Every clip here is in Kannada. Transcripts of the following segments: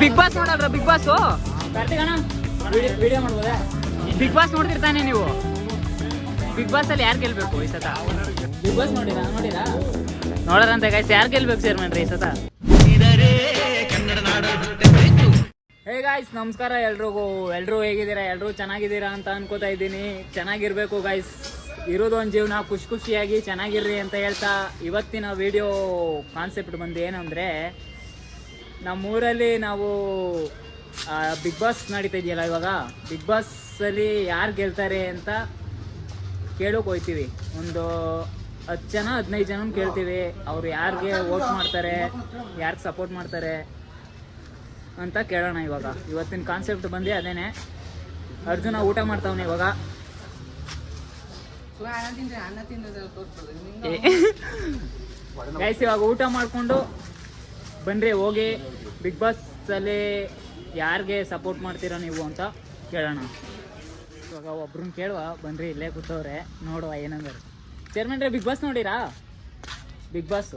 ಬಿಗ್ ಬಾಸ್ ನೋಡಲ್ರ? ಬಿಗ್ ಬಾಸ್ ಕಾರ್ತಿಕಣ್ಣ ವಿಡಿಯೋ ಮಾಡ್ಬೋದಾ? ಬಿಗ್ ಬಾಸ್ ನೋಡ್ತಿರ್ತಾನೆ ನೀವು? ಬಿಗ್ ಬಾಸ್ ಅಲ್ಲಿ ಯಾರು ಗೆಲ್ಬೇಕು ಈ ಸತ? ಬಿಗ್ ಬಾಸ್ ನೋಡಿರಾ? ನೋಡೋರಂತೆ ಗೈಸ್, ಯಾರು ಗೆಲ್ಬೇಕು ಚೇರ್ಮನ್ ರೀ ಈ ಸತ? ಹೇ ಗಾಯ್ಸ್, ನಮಸ್ಕಾರ ಎಲ್ರು ಹೇಗಿದ್ದೀರಾ? ಎಲ್ರು ಚೆನ್ನಾಗಿದ್ದೀರಾ ಅಂತ ಅನ್ಕೋತಾ ಇದ್ದೀನಿ. ಚೆನ್ನಾಗಿರ್ಬೇಕು ಗಾಯ್ಸ್, ಇರೋದು ಒಂದು ಜೀವನ, ಖುಷಿಯಾಗಿ ಚೆನ್ನಾಗಿರ್ರಿ ಅಂತ ಹೇಳ್ತಾ ಇವತ್ತಿನ ವಿಡಿಯೋ ಕಾನ್ಸೆಪ್ಟ್ ಬಂದು ಏನಂದರೆ, ನಮ್ಮೂರಲ್ಲಿ ನಾವು ಬಿಗ್ ಬಾಸ್ ನಡೀತಾ ಇದೆಯಲ್ಲ ಇವಾಗ, ಬಿಗ್ ಬಾಸಲ್ಲಿ ಯಾರು ಗೆಲ್ತಾರೆ ಅಂತ ಕೇಳೋಕೆ ಹೋಗ್ತೀವಿ. ಒಂದು 10 ಜನ 15 ಜನ ಕೇಳ್ತೀವಿ, ಅವ್ರು ಯಾರಿಗೆ ವೋಟ್ ಮಾಡ್ತಾರೆ, ಯಾರಿಗೆ ಸಪೋರ್ಟ್ ಮಾಡ್ತಾರೆ ಅಂತ ಕೇಳೋಣ. ಇವತ್ತಿನ ಕಾನ್ಸೆಪ್ಟ್ ಬಂದು ಅದೇನೆ. ಅರ್ಜುನ ಊಟ ಮಾಡ್ತಾವನೆ ಇವಾಗ. ಗೈಸ್, ಇವಾಗ ಊಟ ಮಾಡಿಕೊಂಡು ಬನ್ರಿ ಹೋಗಿ ಬಿಗ್ ಬಾಸಲ್ಲಿ ಯಾರಿಗೆ ಸಪೋರ್ಟ್ ಮಾಡ್ತೀರಾ ನೀವು ಅಂತ ಕೇಳೋಣ. ಇವಾಗ ಒಬ್ರನ್ನ ಕೇಳುವ, ಬನ್ರಿ, ಇಲ್ಲೇ ಕೂತವ್ರೆ, ನೋಡುವ ಏನಂದ್ರೆ. ಚೇರ್ಮನ್ ರೇ, ಬಿಗ್ ಬಾಸ್ ನೋಡಿರಾ? ಬಿಗ್ ಬಾಸ್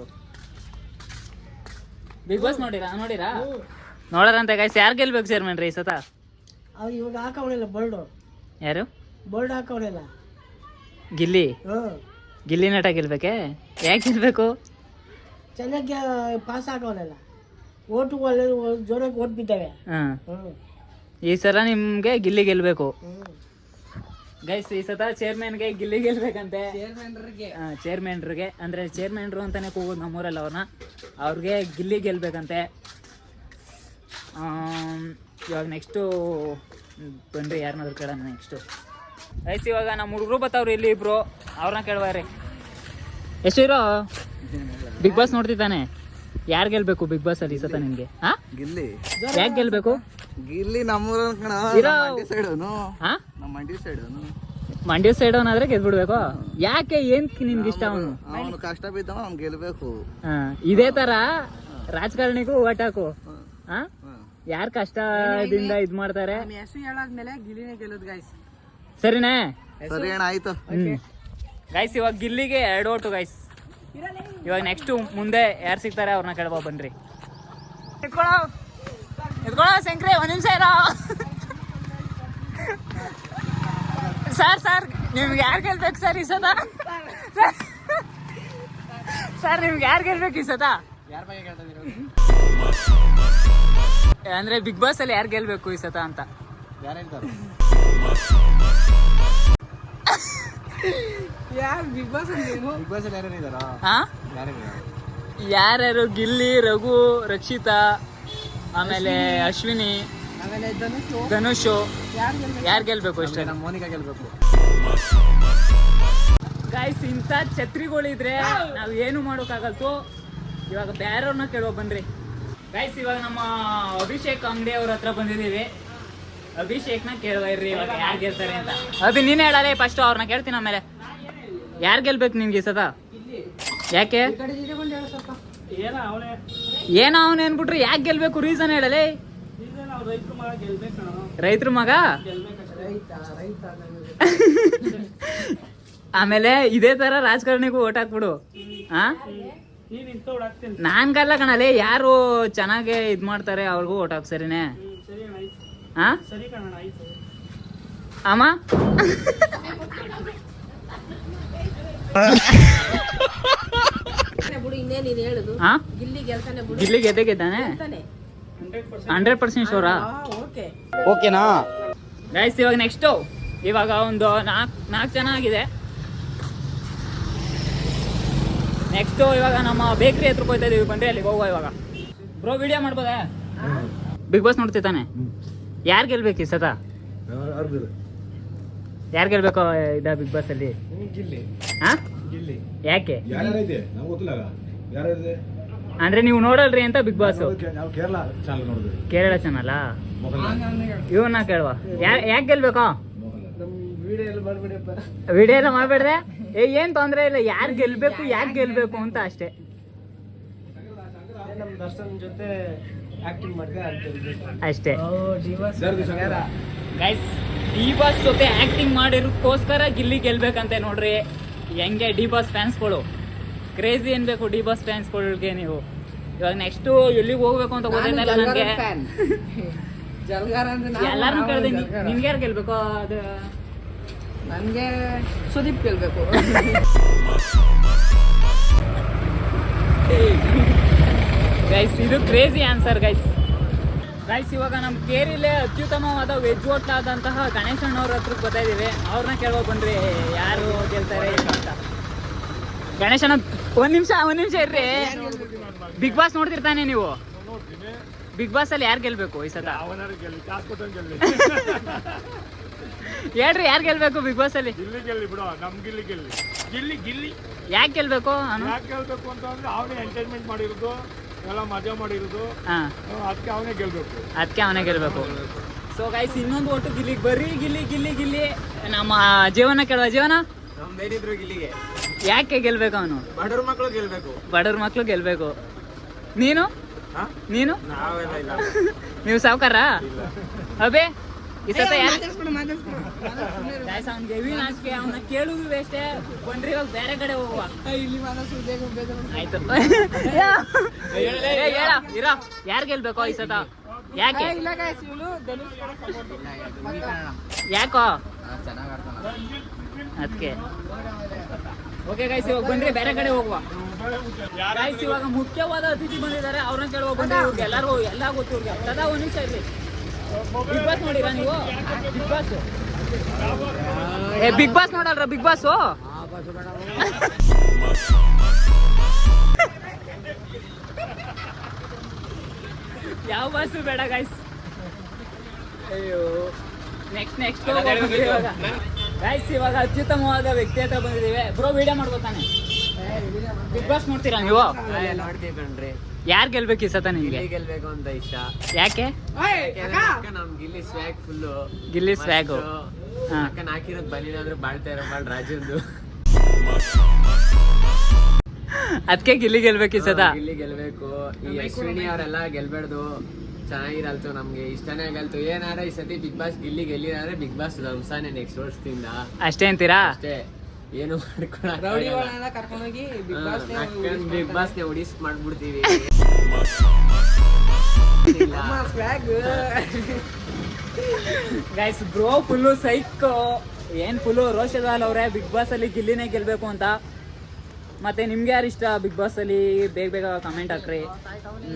ನೋಡಿರಾ? ನೋಡೋರಂತೆ ಗೈಸ್, ಯಾರು ಗೆಲ್ಬೇಕು ಚೇರ್ಮನ್ ರೀ ಈ ಸತ? ಇವಾಗ ಹಾಕವಳಿಲ್ಲ ಬೋಲ್ಡು. ಯಾರು ಬೋಲ್ಡ್ ಹಾಕವಳಿಲ್ಲ? ಗಿಲ್ಲಿ ನಟ ಗೆಲ್ಬೇಕೆ? ಯಾಕೆ ಗೆಲ್ಬೇಕು? ಚೆನ್ನಾಗಿ ಪಾಸ್ ಹಾಕವಳಿಲ್ಲ, ಓಟು ಒಳ್ಳೆ ಜೋರಾಗಿ ಓಟ್ ಬಿದ್ದಾವೆ. ಈ ಸಲ ನಿಮ್ಗೆ ಗಿಲ್ಲಿ ಗೆಲ್ಬೇಕು ಗೈಸ್. ಈ ಸತ ಚೇರ್ಮನ್ಗೆ ಗಿಲ್ಲಿ ಗೆಲ್ಬೇಕಂತೆ. ಚೇರ್ಮನ್ರಿಗೆ ಅಂದ್ರೆ ಚೇರ್ಮನ್ರು ಅಂತಾನೆ ಕೂಗೋದು ನಮ್ಮೂರಲ್ಲಿ ಅವ್ರನ್ನ. ಅವ್ರಿಗೆ ಗಿಲ್ಲಿ ಗೆಲ್ಬೇಕಂತೆ. ಇವಾಗ ನೆಕ್ಸ್ಟು ಬನ್ರಿ ಯಾರನ್ನಾದ್ರು ಕೇಳೋಣ ನೆಕ್ಸ್ಟು. ಗೈಸ್, ಇವಾಗ ನಮ್ಮ ಹುಡುಗರು ಬತ್ತವ್ರು ಇಲ್ಲಿ ಇಬ್ರು, ಅವ್ರನ್ನ ಕೇಳುವಾರಿ. ಎಷ್ಟು ಇರೋ ಬಿಗ್ ಬಾಸ್ ನೋಡ್ತಿದ್ದಾನೆ? ಯಾರು ಗೆಲ್ಬೇಕು ಬಿಗ್ ಬಾಸ್ ಅಲ್ಲಿ ಈ ಸತ ನಿಮ್ಗೆ? ಗಿಲ್ಲಿ. ಯಾಕೆ ಗೆಲ್ಬೇಕು? ಗಿಲ್ಲಿ ನಮ್ಮೂರ ಮಂಡ್ಯ ಸೈಡ್ ಅವನಾದ್ರೆ ಗೆದ್ಬಿಡ್ಬೇಕು. ಯಾಕೆ? ಏನ್ ನಿಮ್ಗೆ ಇಷ್ಟ ಅವನು? ಅವನು ಕಷ್ಟ ಬಿದ್ದವ, ಅವ್ನು ಗೆಲ್ಬೇಕು. ಇದೇ ತರ ರಾಜಕಾರಣಿಗೂ ಓಟ್ ಹಾಕು. ಯಾರು ಕಷ್ಟದಿಂದ ಇದ್ ಮಾಡ್ತಾರೆ. ಸರಿನಾ? ಸರಿ ಅಣ್ಣ, ಆಯ್ತು. ಗೈಸ್, ಇವಾಗ ಗಿಲ್ಲಿಗೆ 2 ಓಟು ಗೈಸ್. ಇವಾಗ ನೆಕ್ಸ್ಟ್ ಮುಂದೆ ಯಾರು ಸಿಗ್ತಾರೆ ಅವ್ರನ್ನ ಕೇಳ್ಬೋ ಬನ್ರಿ. ಎತ್ಕೊಳ್ಳೋ ಶಂಕ್ರೆ, 1 ನಿಮಿಷ ಇರೋ. ಸರ್ ನಿಮ್ಗೆ ಯಾರು ಗೆಲ್ಬೇಕು ಸರ್ ಈ ಸತ? ಸರ್ ನಿಮ್ಗೆ ಯಾರು ಗೆಲ್ಬೇಕು ಈ ಸತ? ಅಂದ್ರೆ ಬಿಗ್ ಬಾಸ್ ಅಲ್ಲಿ ಯಾರು ಗೆಲ್ಬೇಕು ಈ ಸತ ಅಂತ? ಯಾರ್ಯಾರು? ಗಿಲ್ಲಿ, ರಘು, ರಕ್ಷಿತಾ, ಆಮೇಲೆ ಅಶ್ವಿನಿ, ಧನುಷು. ಯಾರು ಗೆಲ್ಬೇಕು? ಅಷ್ಟೇ, ಮೋನಿಕಾ ಗೆಲ್ಬೇಕು. ಗಾಯ್ಸ್, ಇಂಥ ಛತ್ರಿಗಳಿದ್ರೆ ನಾವು ಏನು ಮಾಡೋಕ್ಕಾಗಲ್ತು. ಇವಾಗ ಬೇರೆಯವ್ರನ್ನ ಕೇಳುವ ಬನ್ರಿ. ಗಾಯ್ಸ್, ಇವಾಗ ನಮ್ಮ ಅಭಿಷೇಕ್ ಅಂಗಡಿ ಅವ್ರ ಹತ್ರ ಬಂದಿದ್ದೀವಿ. ಅಭಿಷೇಕ್ನ ಕೇಳುವ ಇರ್ರಿ, ಇವಾಗ ಯಾರು ಗೆಲ್ತಾರೆ ಅಂತ. ಅಭಿ, ನೀನು ಹೇಳಲೇ ಫಸ್ಟ್, ಅವ್ರನ್ನ ಕೇಳ್ತೀನಿ ಆಮೇಲೆ. ಯಾರು ಗೆಲ್ಬೇಕು ನಿಮ್ಗೆ ಸದ? ಯಾಕೆ? ಏನೋ ಅವನು ಏನ್ಬಿಟ್ರು, ಯಾಕೆ ಗೆಲ್ಬೇಕು? ರೀಸನ್ ಹೇಳಲೇ. ರೈತರ ಮಗ. ಆಮೇಲೆ ಇದೇ ತರ ರಾಜಕಾರಣಿಗೂ ಓಟ್ ಹಾಕ್ಬಿಡು. ನಾನ್ ಗಲ್ಲ ಕಣಲೆ, ಯಾರು ಚೆನ್ನಾಗಿ ಇದ್ ಮಾಡ್ತಾರೆ ಅವ್ರಿಗೂ ಓಟ್ ಹಾಕ್. ಸರಿನೇ? ಅಮ್ಮ ಗಿಲ್ಲಿ ಗೆದ್ದಾನೆ 100% ಶೋರಾ? ಓಕೆನಾ ಗೈಸ್? ಇವಾಗ ನೆಕ್ಸ್ಟು, ಇವಾಗ ಒಂದು 4 ಜನ ಆಗಿದೆ. ನೆಕ್ಸ್ಟು ಇವಾಗ ನಮ್ಮ ಬೇಕ್ರಿ ಹತ್ರ ಹೋಗ್ತಾ ಇದೀವಿ. ಬನ್ರಿ ಅಲ್ಲಿಗೆ ಹೋಗುವ ಇವಾಗ. ಬ್ರೋ, ವಿಡಿಯೋ ಮಾಡ್ಬೋದಾ? ಬಿಗ್ ಬಾಸ್ ನೋಡ್ತಿದ್ದಾನೆ? ಯಾರು ಗೆಲ್ಬೇಕು ಈ ಸತ? ಯಾರು ಗೆಲ್ಬೇಕು ಬಿಗ್ ಬಾಸ್ ಅಲ್ಲಿ? ಯಾಕೆ? ಅಂದ್ರೆ ನೀವು ನೋಡಲ್ರಿ ಅಂತ ಬಿಗ್ ಬಾಸ್? ಕೇರಳ ಚಾನಲ್ ಇವನ್ನ ಕೇಳುವ. ಯಾಕೆ ಗೆಲ್ಬೇಕು? ವಿಡಿಯೋ ಎಲ್ಲ ಮಾಡ್ಬೇಡ್ರೆ ಏನ್ ತೊಂದ್ರೆ ಇಲ್ಲ. ಯಾರು ಗೆಲ್ಬೇಕು, ಯಾಕೆ ಗೆಲ್ಬೇಕು ಅಂತ ಅಷ್ಟೇ. ಅಷ್ಟೇ ಗೈಸ್. ಡಿ ಬಾಸ್ ಜೊತೆ ಆಕ್ಟಿಂಗ್ ಮಾಡಿರೋಕ್ಕೋಸ್ಕರ ಗಿಲ್ಲಿ ಗೆಲ್ಬೇಕಂತೆ ನೋಡ್ರಿ. ಹೆಂಗೆ ಡಿ ಬಾಸ್ ಫ್ಯಾನ್ಸ್ಗಳು ಕ್ರೇಜಿ ಅನ್ಬೇಕು ಡಿ ಬಾಸ್ ಫ್ಯಾನ್ಸ್ಗಳಿಗೆ ನೀವು. ಇವಾಗ ನೆಕ್ಸ್ಟ್ ಎಲ್ಲಿಗೆ ಹೋಗ್ಬೇಕು ಅಂತ ಗೊತ್ತಾಯ್ತಲ್ಲ ನನಗೆ. ಜಲ್ಗಾರ ಅಂದ್ರೆ ಎಲ್ಲಾರನ್ನೂ ಕೇಳಿದೆ, ನಿನ್ಗೆ ಯಾರು ಗೆಲ್ಬೇಕು? ಅದು ನನಗೆ ಸುದೀಪ್ ಗೆಲ್ಬೇಕು. ಗೈಸ್ ಇದು ಕ್ರೇಜಿ ಆನ್ಸರ್ ಗೈಸ್. ಇವಾಗ ನಮ್ಮ ಕೇರಿಲೇ ಅತ್ಯುತ್ತಮವಾದ ವೆಜ್ ಹೋಟ್ಲ್ ಆದಂತಹ ಗಣೇಶಣ್ಣವ್ರ ಹತ್ರಕ್ಕೆ ಬರ್ತಾ ಇದೀವಿ. ಅವ್ರನ್ನ ಕೇಳ್ಬೋದು ಬನ್ರಿ, ಯಾರು ಗೆಲ್ತಾರೆ ಅಂತ. ಗಣೇಶಣ್ಣ ಒಂದ್ ನಿಮಿಷ ಇರ್ರಿ. ಬಿಗ್ ಬಾಸ್ ನೋಡ್ತಿರ್ತಾನೆ ನೀವು? ಬಿಗ್ ಬಾಸ್ ಅಲ್ಲಿ ಯಾರು ಗೆಲ್ಬೇಕು ಈ ಸತ? ಹೇಳ್ರಿ, ಯಾರು ಗೆಲ್ಬೇಕು ಬಿಗ್ ಬಾಸ್ ಅಲ್ಲಿ? ಯಾಕೆ ಗೆಲ್ಬೇಕು? ಅವನೇ ಎಂಟರ್ಟೈನ್ಮೆಂಟ್ ಮಾಡಿರೋದು, ಎಲ್ಲ ಮಜಾ ಮಾಡಿರೋದು, ಅದಕ್ಕೆ ಅವನೇ ಗೆಲ್ಬೇಕು. ಸೊ ಗೈಸ್ ಇನ್ನೊಂದು ಒಟ್ಟು ಗಿಲ್ಲಿಗೆ ಬರ್ರಿ, ಗಿಲ್ಲಿ ನಮ್ಮ ಜೀವನ ಕೇಳುವ. ಜೀವನ ಬೇರಿದ್ರು ಇಲ್ಲಿಗೆ ಯಾಕೆ ಗೆಲ್ಬೇಕು ಅವನು? ಬಡವ್ರ ಮಕ್ಳು ಗೆಲ್ಬೇಕು. ನೀನು ನೀವು ಸಾವುಕಾರ ಅಬೇ ಈ ಸತ ಅವ್ನಿಗೆ ಹೆವಿ ನಾಚಿಕೆ, ಅವನ್ನ ಕೇಳುದು ವೇಸ್ಟೇ. ಬಂದ್ರಿ ಇವಾಗ ಬೇರೆ ಕಡೆ ಹೋಗುವ. ಆಯ್ತು ಇರೋ, ಯಾರು ಗೆಲ್ಬೇಕು ಈ ಸತ? ಯಾಕೋ ಅದಕ್ಕೆ. ಓಕೆ ಗೈಸ್, ಇವಾಗ ಬನ್ರಿ ಬೇರೆ ಕಡೆ ಹೋಗುವ. ಗೈಸ್ ಇವಾಗ ಮುಖ್ಯವಾದ ಅತಿಥಿ ಬಂದಿದ್ದಾರೆ, ಅವ್ರನ್ನ ಕೇಳುವ ಬನ್ರಿ. ಇವ್ರಿಗೆ ಎಲ್ಲರಿಗೂ ಎಲ್ಲ ಗೊತ್ತು. ಇವ್ರಿಗೆ ಸದಾ ಒಂದ್ ನಿಮಿಷ ಇರ್ಲಿ. ಬಿಗ್ ಬಾಸ್ ನೋಡಿರಾ ನೀವು? ಬಿಗ್ ಬಾಸ್ ನೋಡಲ್ರ? ಬಿಗ್ ಬಾಸ್ ಯಾವ ಬಾಸು ಬೇಡ ಗೈಸ್. ಅಯ್ಯೋ ನೆಕ್ಸ್ಟ್ ಗೈಸ್ ಇವಾಗ ಅತ್ಯುತ್ತಮವಾದ ವ್ಯಕ್ತಿ ಹತ್ರ ಬಂದಿದ್ದೀವಿ. ಬ್ರೋ ವಿಡಿಯೋ ಮಾಡ್ಬೋತಾನೆ? ಬಿಗ್ ಬಾಸ್ ನೋಡ್ತೀರಾ ನೀವು? ನೋಡ್ತೀವಿ ಕಣ್ರಿ. ಯಾರು ಗೆಲ್ಬೇಕು ಈ ಸತ ನಿಮ್ಗೆ? ಗೆಲ್ಬೇಕು ಅಂತ ಇಷ್ಟ. ಯಾಕೆ? ನಮ್ ಗಿಲ್ಲಿ ಸ್ವ್ಯಾಗ್ ಫುಲ್ಲು. ಗಿಲ್ಲಿ ಸ್ವ್ಯಾಗು ಅಕ್ಕನ ಹಾಕಿರೋದು ಬನ್ನಿನಾದ್ರೂ ಬಾಳ್ತಾ ಇರೋ ಬಾಳ್ ರಾಜಂದು. ಅದಕ್ಕೆ ಗಿಲ್ಲಿ ಗೆಲ್ಬೇಕು ಈ ಸತ. ಗಿಲ್ಲಿ ಗೆಲ್ಬೇಕು. ಈ ಅಶ್ವಿನಿ ಅವರೆಲ್ಲ ಗೆಲ್ಬೇಡ್ದು. ಚೆನ್ನಾಗಿರಲ್ತು, ನಮ್ಗೆ ಇಷ್ಟನೇ ಆಗಲ್ತು. ಏನಾರ ಈ ಸತಿ ಬಿಗ್ ಬಾಸ್ ಗಿಲ್ಲಿ ಗೆಲ್ಲಿದ್ರೆ ಬಿಗ್ ಬಾಸ್ ರಂಸಾನೆ ನೆಕ್ಸ್ಟ್ ವರ್ಷದಿಂದ ಅಷ್ಟೇ ಅಂತೀರಾ? ಅಷ್ಟೇ, ಏನು ಕರ್ಕೊಂಡೋಗಿ ಬಿಗ್ ಬಾಸ್ ನೇ ಉಡಿಸ್ ಮಾಡ್ಬಿಡ್ತೀವಿ. ಗೈಸ್ ಬ್ರೋ ಫುಲ್ಲು ಸೈಕೋ, ಏನ್ ಫುಲ್ಲು ರೋಷದಾಲ್ ಅವ್ರೆ ಬಿಗ್ ಬಾಸ್ ಅಲ್ಲಿ ಗಿಲ್ಲಿನೇ ಗೆಲ್ಬೇಕು ಅಂತ. ಮತ್ತೆ ನಿಮ್ಗೆ ಯಾರು ಇಷ್ಟ ಬಿಗ್ ಬಾಸ್ ಅಲ್ಲಿ? ಬೇಗ ಕಮೆಂಟ್ ಹಾಕ್ರಿ.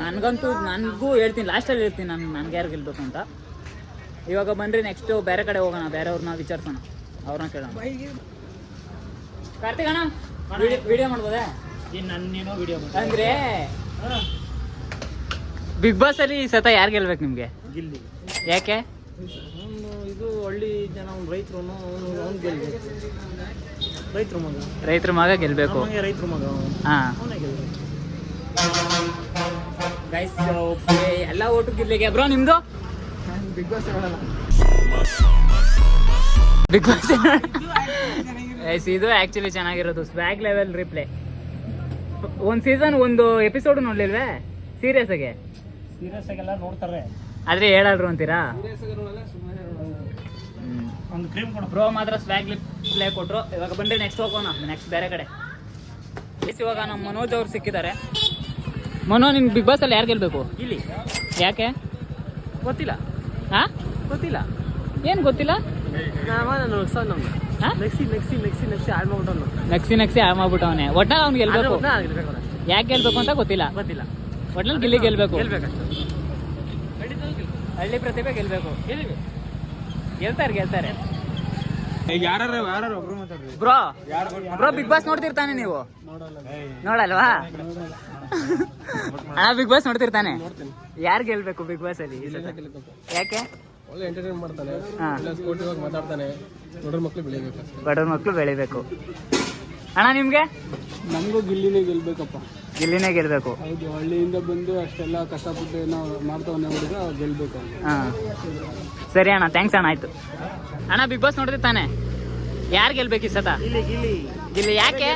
ನನಗೂ ಹೇಳ್ತೀನಿ, ಲಾಸ್ಟಲ್ಲಿ ಹೇಳ್ತೀನಿ ನನ್ಗೆ ಯಾರು ಗೆಲ್ಬೇಕು ಅಂತ. ಇವಾಗ ಬನ್ರಿ ನೆಕ್ಸ್ಟ್ ಬೇರೆ ಕಡೆ ಹೋಗೋಣ, ಬೇರೆಯವ್ರನ್ನ ವಿಚಾರಿಸೋಣ, ಅವ್ರನ್ನ ಕೇಳೋಣ. ಕಾರ್ತಿಕ್ ಅಣ್ಣ ವಿಡಿಯೋ ಮಾಡ್ಬೋದಾ? ನನ್ನೇನೋ ವಿಡಿಯೋ ಅಂದ್ರೆ ಬಿಗ್ ಬಾಸ್ ಅಲ್ಲಿ ಈ ಸತ ಯಾರು ಗೆಲ್ಬೇಕು ನಿಮ್ಗೆ? ಗಿಲ್ಲಿ. ಯಾಕೆ? ಇದು ಹಳ್ಳಿ ಜನ, ರೈತರು, ಅವ್ನು ಗೆಲ್ಬೇಕು. ರೈತರ ಮಗ ಗೆಲ್ಬೇಕು. ರೈತರ ಮಗ ಹಾ ಅವನೇ ಗೆಲ್ಬೇಕು. ಗೈಸ್ ಎಲ್ಲ ಓಟು ಗಿಲ್ಲಿಗೆ. ಬ್ರೋ ನಿಮ್ದು? ಬಿಗ್ ಬಾಸ್ ಬಿಗ್ ಬಾಸ್ ಇದು ಆಕ್ಚುಲಿ ಚೆನ್ನಾಗಿರೋದು. Swag level replay. ಒಂದ್ ಸೀಸನ್ ಒಂದು ಎಪಿಸೋಡ್ ನೋಡ್ಲಿಲ್ವೇ? ಸೀರಿಯಸ್ ಆಗೆಲ್ಲ ನೋಡ್ತಾರೆ, ಆದ್ರೆ ಹೇಳಲ್ರು ಅಂತೀರಾ? ಒಂದು ಕ್ರೀಮ್ ಕೊಡು. ಬ್ರೋ ಮಾತ್ರ ಸ್ವ್ಯಾಗ್ ಪ್ಲೇ ಕೊಟ್ರು. ಇವಾಗ ಬಂದ್ರೆ ನೆಕ್ಸ್ಟ್ ಹೋಗೋಣ, ನೆಕ್ಸ್ಟ್ ಬೇರೆ ಕಡೆ. ಇವಾಗ ನಮ್ಮ ಮನೋಜ್ ಅವ್ರು ಸಿಕ್ಕಿದ್ದಾರೆ. ಮನೋ, ನಿಮ್ಗೆ ಬಿಗ್ ಬಾಸ್ ಅಲ್ಲಿ ಯಾರು ಗೆಲ್ಬೇಕು? ಗಿಲ್ಲಿ. ಯಾಕೆ? ಗೊತ್ತಿಲ್ಲ. ಹಾ ಗೊತ್ತಿಲ್ಲ. ಏನ್ ಗೊತ್ತಿಲ್ಲ? ನಕ್ಸಿ ಹಾಳು ಮಾಡ್ಬಿಟ್ಟವನೆ. ಒಟ್ನಲ್ಲಿ ಅವ್ನು ಗೆಲ್ಬೇಕು. ಯಾಕೆ ಗೆಲ್ಬೇಕು ಅಂತ ಗೊತ್ತಿಲ್ಲ. ಒಟ್ನಲ್ಲಿ ಗಿಲ್ಲಿ ಗೆಲ್ಬೇಕು. ಹಳ್ಳಿ ಪ್ರತಿಭೆ ಗೆಲ್ಬೇಕು. ಗೆಲ್ತಾರೆ. ಬ್ರೋ ಬಿಗ್ ಬಾಸ್ ನೋಡ್ತಿರ್ತಾನೆ ನೀವು? ನೋಡಲ್ವಾ? ಬಿಗ್ ಬಾಸ್ ನೋಡ್ತಿರ್ತಾನೆ. ಯಾರು ಗೆಲ್ಬೇಕು ಬಿಗ್ ಬಾಸ್ ಅಲ್ಲಿ? ಯಾಕೆ? ಒಳ್ಳೆ ಎಂಟರ್ಟೈನ್ ಮಾಡ್ತಾನೆ, ಸ್ಪೋರ್ಟಿವ್ ಮಾತಾಡ್ತಾನೆ. ಬಡವ್ರ ಮಕ್ಳು ಬೆಳಿಬೇಕು. ಅಣ್ಣ ನಿಮ್ಗೆ? ನಮಗೂ ಗಿಲ್ಲಿನೇ ಗೆಲ್ಬೇಕಪ್ಪ. ಗಿಲ್ಲಿನೇ ಗೆಲ್ಬೇಕು. ಹೌದು, ಹಳ್ಳಿಯಿಂದ ಬಂದು ಅಷ್ಟೆಲ್ಲ ಕಷ್ಟಪಟ್ಟು ಏನೋ ಮಾಡ್ತಾವನೆ ಹುಡುಗ, ಗೆಲ್ಬೇಕು. ಹಾ ಸರಿ ಅಣ್ಣ, ಥ್ಯಾಂಕ್ಸ್ ಅಣ್ಣ. ಆಯ್ತು ಅಣ್ಣ, ಬಿಗ್ ಬಾಸ್ ನೋಡ್ತಿರ್ತಾನೆ. ಯಾರು ಗೆಲ್ಬೇಕು ಈ ಸತ? ಗಿಲ್ಲಿ. ಯಾಕೆ?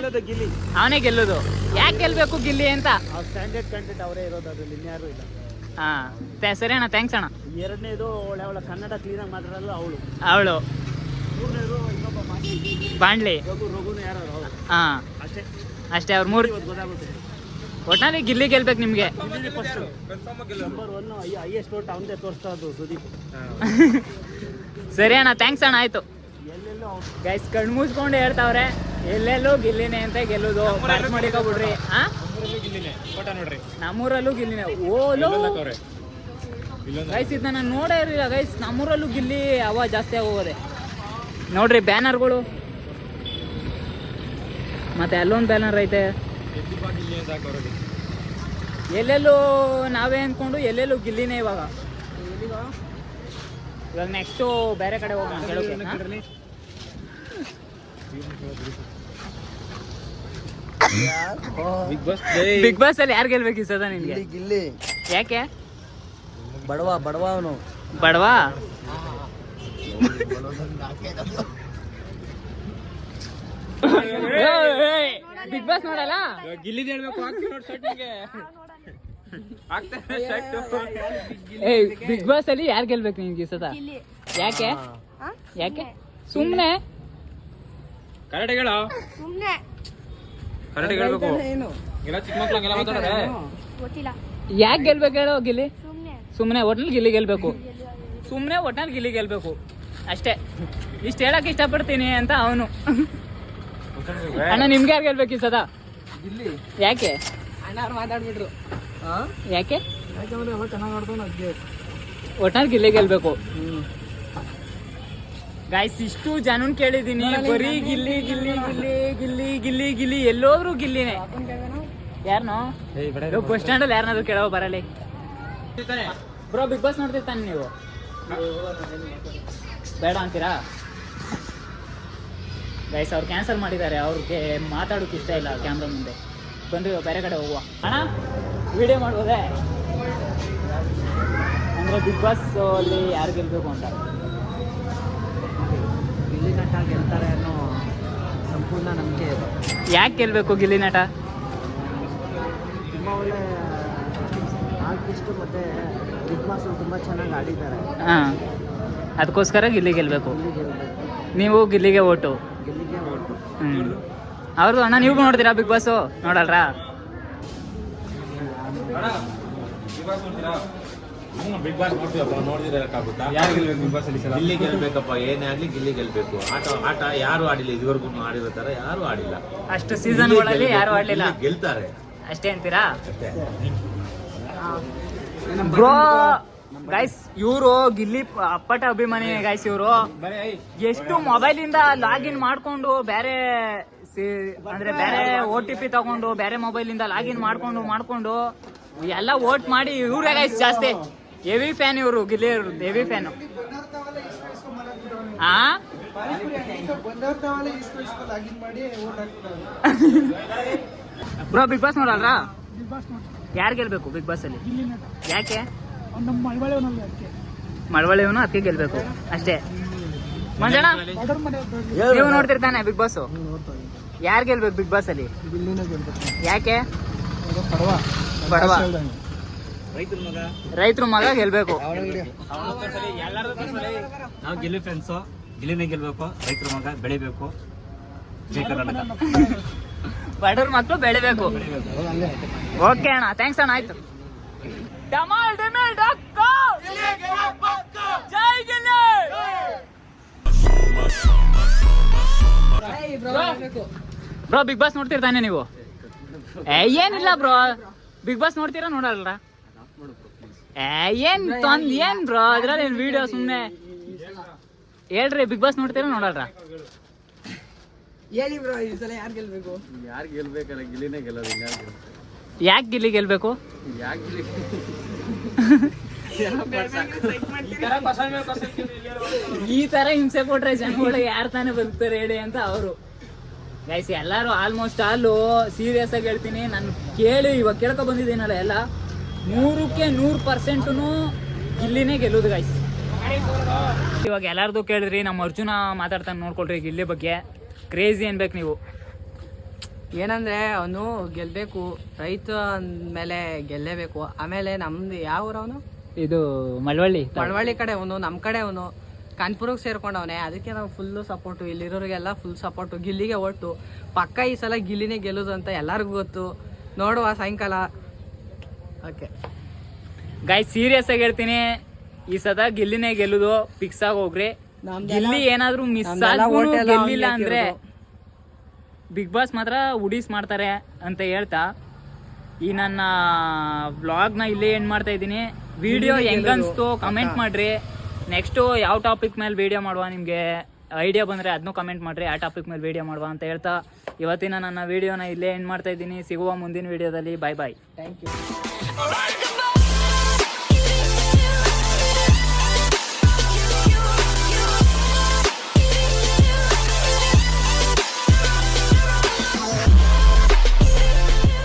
ಅವನೇ ಗೆಲ್ಲೋದು. ಯಾಕೆ ಗೆಲ್ಬೇಕು ಗಿಲ್ಲಿ ಅಂತ? ಸ್ಟ್ಯಾಂಡರ್ಡ್ ಕಂಟೆಂಟ್ ಅವರೇ ಇರೋದು, ಅದ್ರಲ್ಲಿ ಇನ್ಯಾರು ಇಲ್ಲ. ಹಾ ಸರಿ ಅಣ್ಣ, ಥ್ಯಾಂಕ್ಸ್ ಅಣ್ಣ. ಎರಡನೇದು ಅವಳ ಕನ್ನಡ ಕ್ಲೀನಾಗಿ ಮಾತಾಡಲ್ಲ ಅವಳು. ಮೂರನೇದು ಇನ್ನೊಬ್ಬ ಬಾಂಡ್ಲಿ. ರಘುನು ಯಾರು ಹಾ ಅಷ್ಟೇ. ಅವ್ರು ಮೂರು. ಗೊತ್ತಾಗುತ್ತೆ. ಒಟ್ನಲ್ಲಿ ಗಿಲ್ಲಿ ಗೆಲ್ಬೇಕು ನಿಮ್ಗೆ. ಸರಿ ಅಣ್ಣ, ಥ್ಯಾಂಕ್ಸ್ ಅಣ್ಣ. ಆಯ್ತು ಗೈಸ್, ಕಣ್ಣು ಮುಚ್ಕೊಂಡು ಹೇಳ್ತಾವ್ರೆ ಎಲ್ಲೆಲ್ಲೂ ಗಿಲ್ಲಿನೇ ಅಂತ ಗೆಲ್ಲುದು. ಬರ್ತ್ ಮಾಡಿಕೊಬಿಡ್ರಿ. ನಮ್ಮೂರಲ್ಲೂ ಗಿಲ್ಲಿನೇ. ಓಲೋ ಗೈಸ್, ಇದನ್ನ ನಾನು ನೋಡೇ ಇರಲಿಲ್ಲ ಗೈಸ್. ನಮ್ಮೂರಲ್ಲೂ ಗಿಲ್ಲಿ ಹವಾ ಜಾಸ್ತಿ ಆಗೋದೆ ನೋಡ್ರಿ. ಬ್ಯಾನರ್ಗಳು ಮತ್ತೆ ಅಲ್ಲೊಂದು ಬ್ಯಾನರ್ ಐತೆ. ಎಲ್ಲೆಲ್ಲೂ ನಾವೇ ಅಂದ್ಕೊಂಡು ಎಲ್ಲೆಲ್ಲೂ ಗಿಲ್ಲಿನೇ. ಇವಾಗ ನೆಕ್ಸ್ಟು ಬೇರೆ ಕಡೆ ಹೋಗೋಣ ಕೇಳೋಕೆ. ಬಿಗ್ ಬಾಸ್ ಅಲ್ಲಿ ಯಾರು ಗೆಲ್ಬೇಕು ಈ ಸದ ನಿನ್ಗೆ? ಗಿಲ್ಲಿ. ಯಾಕೆ? ಬಡವ ಅವನು. ಬಡವಾ? ಬಿಗ್ ಬಾಸ್ ನೋಡಲ್ಲ? ಗಿಲ್ಲಿದ್ ಹೇಳ್ಬೇಕು. ಬಿಗ್ ಬಾಸ್ ಅಲ್ಲಿ ಯಾರು ಗೆಲ್ಬೇಕು ನಿನ್ಗೆ ಈ ಸದ? ಯಾಕೆ? ಯಾಕೆ? ಸುಮ್ನೆ ಕರೆಕ್ಟ್ ಹೇಳ. ಕರೆಕ್ಟ್ ಹೇಳ್ಬೇಕು. ಎಲ್ಲ ಚಿಕ್ಕ ಮಕ್ಳಂಗೆಲ್ಲ ಮಾತಾಡ್ರೆ ಯಾಕೆ ಗೆಲ್ಬೇಕು ಹೇಳೋ ಗಿಲ್ಲಿ? ಸುಮ್ನೆ ಒಟ್ನಲ್ಲಿ ಗಿಲ್ಲಿ ಗೆಲ್ಬೇಕು. ಸುಮ್ನೆ ಒಟ್ನಲ್ಲಿ ಗಿಲ್ಲಿ ಗೆಲ್ಬೇಕು ಅಷ್ಟೇ. ಇಷ್ಟು ಹೇಳಕ್ ಇಷ್ಟಪಡ್ತೀನಿ ಅಂತ ಅವನು. ಅಣ್ಣ, ನಿಮ್ಗೆ ಯಾರು ಗೆಲ್ಬೇಕು ಈ ಸದ? ಗಿಲ್ಲಿ. ಯಾಕೆ? ಅಣ್ಣ ಅವ್ರು ಮಾತಾಡ್ಬಿಟ್ರು. ಯಾಕೆ? ಯಾಕಂದ್ರೆ ಅವ ಚೆನ್ನಾಗಿ ಆಡ್ತಾನೆ ಅದ್ಗೆ. ಒಟ್ನಲ್ಲಿ ಗಿಲ್ಲಿ ಗೆಲ್ಬೇಕು. ಗಾಯ್ಸ್, ಇಷ್ಟು ಜನನ್ ಕೇಳಿದೀನಿ, ಬರೀ ಗಿಲ್ಲಿ ಗಿಲ್ಲಿ ಗಿಲ್ಲಿ ಗಿಲ್ಲಿ ಗಿಲ್ಲಿ ಗಿಲ್ಲಿ, ಎಲ್ಲೋದ್ರು ಗಿಲ್ಲಿನೇ. ಯಾರನೋ ಬಸ್ ಸ್ಟ್ಯಾಂಡ್ ಅಲ್ಲಿ ಯಾರನ್ನಾದ್ರು ಕೇಳೋ ಬರಲಿ. ಬ್ರೋ, ಬಿಗ್ ಬಾಸ್ ನೋಡ್ತಿರ್ತಾನೆ ನೀವು? ಬೇಡ ಅಂತೀರಾ? ಗೈಸ್, ಅವ್ರು ಕ್ಯಾನ್ಸಲ್ ಮಾಡಿದ್ದಾರೆ. ಅವ್ರಿಗೆ ಮಾತಾಡೋಕೆ ಇಷ್ಟ ಇಲ್ಲ ಕ್ಯಾಮ್ರಾ ಮುಂದೆ. ಬಂದು ಬೇರೆ ಕಡೆ ಹೋಗುವ. ಅಣ್ಣ, ವಿಡಿಯೋ ಮಾಡ್ಬೋದೇ? ಅಂದರೆ ಬಿಗ್ ಬಾಸ್ ಅಲ್ಲಿ ಯಾರು ಗೆಲ್ಬೇಕು ಅಂತ? ಗಿಲ್ಲಿ ನಟ ಗೆಲ್ತಾರೆ ಅನ್ನೋ ಸಂಪೂರ್ಣ ನಂಬಿಕೆ ಇದೆ. ಯಾಕೆ ಗೆಲ್ಬೇಕು ಗಿಲ್ಲಿ ನಟ? ತುಂಬ ಒಳ್ಳೆ ಆರ್ಟಿಸ್ಟು ಮತ್ತು ಬಿಗ್ ಬಾಸ್ ತುಂಬ ಚೆನ್ನಾಗಿ ಆಡಿದ್ದಾರೆ. ಹಾಂ, ಅದಕ್ಕೋಸ್ಕರ ಗಿಲ್ಲಿ ಗೆಲ್ಬೇಕು. ಗಿಲ್ಲಿ ಗೆಲ್ಬೇಕು. ನೀವು ಗಿಲ್ಲಿಗೆ ಓಟು. ಗಿಲ್ಲಿಗೆ ಓಟು. ಅವ್ರದ್ದು. ಅಣ್ಣ, ನೀವು ನೋಡ್ತೀರಾ ಬಿಗ್ ಬಾಸು? ನೋಡಲ್ರಾ? ಬಿಗ್ ಬಾಸ್ ನೋಡ್ತಿರಕ್ಕಾಗುತ್ತಾ? ಯಾರು ಗೆಲ್ಬೇಕು ಬಿಗ್ ಬಾಸ್ ಅಲ್ಲಿ ಸಲ? ಗಿಲ್ಲಿ ಗೆಲ್ಬೇಕಪ್ಪ. ಏನೇ ಆಗ್ಲಿ ಗಿಲ್ಲಿ ಗೆಲ್ಬೇಕು. ಆಟ ಯಾರು ಆಡಿಲ್ಲ ಇದುವರೆಗೂ. ಆಡಿರೋ ತರ ಯಾರು ಆಡಿಲ್ಲ. ಅಷ್ಟು ಸೀಸನ್ಗಳಲ್ಲಿ ಯಾರು ಆಡ್ಲಿಲ್ಲ. ಗಿಲ್ಲಿ ಗೆಲ್ತಾರೆ ಅಷ್ಟೇ ಅಂತೀರಾ? ಅಷ್ಟೇ. ಬ್ರೋ ಗೈಸ್, ಇವರು ಗಿಲ್ಲಿ ಅಪ್ಪಟ ಅಭಿಮಾನಿ ಗೈಸ್. ಇವರು ಎಷ್ಟು ಮೊಬೈಲ್ ಇಂದ ಲಾಗಿನ್ ಮಾಡ್ಕೊಂಡು ಬೇರೆ ಅಂದ್ರೆ ಬೇರೆ OTP ತಗೊಂಡು ಬೇರೆ ಮೊಬೈಲ್ ಇಂದ ಲಾಗಿನ್ ಮಾಡ್ಕೊಂಡು ಎಲ್ಲ ವೋಟ್ ಮಾಡಿ ಇವ್ರೆ ಗೈಸ್ ಜಾಸ್ತಿ. ಹೆವಿ ಫ್ಯಾನ್ ಇವರು, ಗಿಲ್ಲಿ ಅವರು heavy fan. Bro, Bigg Boss ನೋಡಲ್ರಾ? ಯಾರು ಗೆಲ್ಬೇಕು ಬಿಗ್ ಬಾಸ್ ಅಲ್ಲಿ? ಯಾಕೆ? ಮಳವಳ್ಳಿಯವನು ಅದಕ್ಕೆ ಗೆಲ್ಬೇಕು ಅಷ್ಟೇ. ಮಂಜಣ್ಣ, ನೀವು ನೋಡ್ತಿರ್ತಾನೆ ಬಿಗ್ ಬಾಸ್? ಯಾರು ಗೆಲ್ಬೇಕು ಬಿಗ್ ಬಾಸ್ ಅಲ್ಲಿ? ಗಿಲ್ಲಿನೇ ಗೆಲ್ಬೇಕು. ಯಾಕೆ? ಬಡವ ರೈತರ ಮಗ ಗೆಲ್ಬೇಕು. ನಾವು ಗಿಲ್ಲಿ ಫ್ರೆಂಡ್ಸು. ಗಿಲ್ಲಿನೇ ಗೆಲ್ಬೇಕು. ರೈತರ ಮಗ ಬೆಳಿಬೇಕು. ಜೈ ಕರ್ನಾಟಕ. ಬಡವ್ರ ಮಕ್ಕಳು ಬೆಳಿಬೇಕು. ಓಕೆ ಅಣ್ಣ, ಥ್ಯಾಂಕ್ಸ್ ಅಣ್ಣ. ಆಯ್ತು. ಡಮಾಲ್ ಡಿಮಿಲ್ ಡಕ್ಕೋ, ಜೈ ಗಿಲ್ಲಿ. ಬ್ರೋ, ಬಿಗ್ ಬಾಸ್ ನೋಡ್ತಿರ್ತಾನೆ ನೀವು? ಏನಿಲ್ಲ ಬ್ರೋ, ಬಿಗ್ ಬಾಸ್ ನೋಡ್ತೀರಾ ನೋಡಲ್ರ? ಏನ್ ಬ್ರೋ ಅದ್ರಲ್ಲಿ ವಿಡಿಯೋ ಸುಮ್ಮನೆ ಹೇಳ್ರಿ. ಬಿಗ್ ಬಾಸ್ ನೋಡ್ತೀರಾ ನೋಡಲ್ರ? ಹೇಳಿ ಬ್ರೋ, ಈ ಸಲ ಯಾರು ಗೆಲ್ಬೇಕು? ಯಾರು ಗೆಲ್ಬೇಕಲ್ಲ? ಗಿಲ್ಲಿನೇ ಗೆಲ್ಲೋದು. ಯಾಕೆ ಗಿಲ್ಲಿ ಗೆಲ್ಬೇಕು? ಯಾಕೆ ಈ ತರ ಹಿಂಸೆ ಕೊಟ್ರೆ ಜನಗಳಿಗೆ ಯಾರು ತಾನೇ ಬದುಕ್ತಾರೆ ಹೇಳಿ ಅಂತ ಅವರು. ಗೈಸ್, ಎಲ್ಲರೂ ಆಲ್ಮೋಸ್ಟ್ ಆಲು ಸೀರಿಯಸ್ ಆಗಿ ಹೇಳ್ತೀನಿ, ನಾನು ಕೇಳಿ ಇವಾಗ ಕೇಳ್ಕೊ ಬಂದಿದ್ದೀನಲ್ಲ, ಎಲ್ಲ 100% ಗಿಲ್ಲಿನೇ ಗೆಲ್ಲೋದು ಗೈಸ್. ಇವಾಗ ಎಲ್ಲಾರ್ದು ಕೇಳಿದ್ರಿ, ನಮ್ಮ ಅರ್ಜುನ ಮಾತಾಡ್ತಾನೆ ನೋಡ್ಕೊಳ್ರಿ ಗಿಲ್ಲಿ ಬಗ್ಗೆ. ಕ್ರೇಜಿ ಅನ್ಬೇಕು ನೀವು. ಏನಂದ್ರೆ ಅವನು ಗೆಲ್ಬೇಕು, ರೈತ ಅಂದಮೇಲೆ ಗೆಲ್ಲೇಬೇಕು. ಆಮೇಲೆ ನಮ್ದು ಯಾವ ಊರವನು? ಇದು ಮಳವಳ್ಳಿ ಕಡೆ ಅವನು, ನಮ್ಮ ಕಡೆ ಅವನು ಕಾನ್ಪುರಕ್ಕೆ ಸೇರ್ಕೊಂಡವನೆ. ಅದಕ್ಕೆ ನಾವು ಫುಲ್ಲು ಸಪೋರ್ಟು, ಇಲ್ಲಿರೋರಿಗೆಲ್ಲ ಫುಲ್ ಸಪೋರ್ಟು. ಗಿಲ್ಲಿಗೆ ಒಟ್ಟು ಪಕ್ಕ ಈ ಸಲ ಗಿಲ್ಲಿನೇ ಗೆಲ್ಲೋದು ಅಂತ ಎಲ್ಲರಿಗೂ ಗೊತ್ತು. ನೋಡುವ ಸಾಯಂಕಾಲ. ಓಕೆ ಗಾಯ್ಸ್ ಸೀರಿಯಸ್ ಆಗಿ ಹೇಳ್ತೀನಿ, ಈ ಸದ ಗಿಲ್ಲಿನೇ ಗೆಲ್ಲುದು ಫಿಕ್ಸ್ ಆಗಿ ಹೋಗ್ರಿ. ಗಿಲ್ಲಿ ಏನಾದ್ರೂ ಮಿಸ್ ಗೆಲ್ಲಿಲ್ಲ ಅಂದ್ರೆ ಬಿಗ್ ಬಾಸ್ ಮಾತ್ರ ಉಡೀಸ್ ಮಾಡ್ತಾರೆ ಅಂತ ಹೇಳ್ತಾ ಈ ನನ್ನ ವ್ಲಾಗ್ನ ಇಲ್ಲೇ ಎಂಡ್ ಮಾಡ್ತಾ ಇದ್ದೀನಿ. ವಿಡಿಯೋ ಹೆಂಗನ್ಸ್ತು ಕಮೆಂಟ್ ಮಾಡ್ರಿ. ನೆಕ್ಸ್ಟು ಯಾವ ಟಾಪಿಕ್ ಮೇಲೆ ವಿಡಿಯೋ ಮಾಡುವ, ನಿಮಗೆ ಐಡಿಯಾ ಬಂದರೆ ಅದನ್ನೂ ಕಮೆಂಟ್ ಮಾಡಿರಿ, ಆ ಟಾಪಿಕ್ ಮೇಲೆ ವಿಡಿಯೋ ಮಾಡುವ ಅಂತ ಹೇಳ್ತಾ ಇವತ್ತಿನ ನನ್ನ ವಿಡಿಯೋನ ಇಲ್ಲೇ ಎಂಡ್ ಮಾಡ್ತಾ ಇದ್ದೀನಿ. ಸಿಗುವ ಮುಂದಿನ ವಿಡಿಯೋದಲ್ಲಿ. Bye bye. Thank you.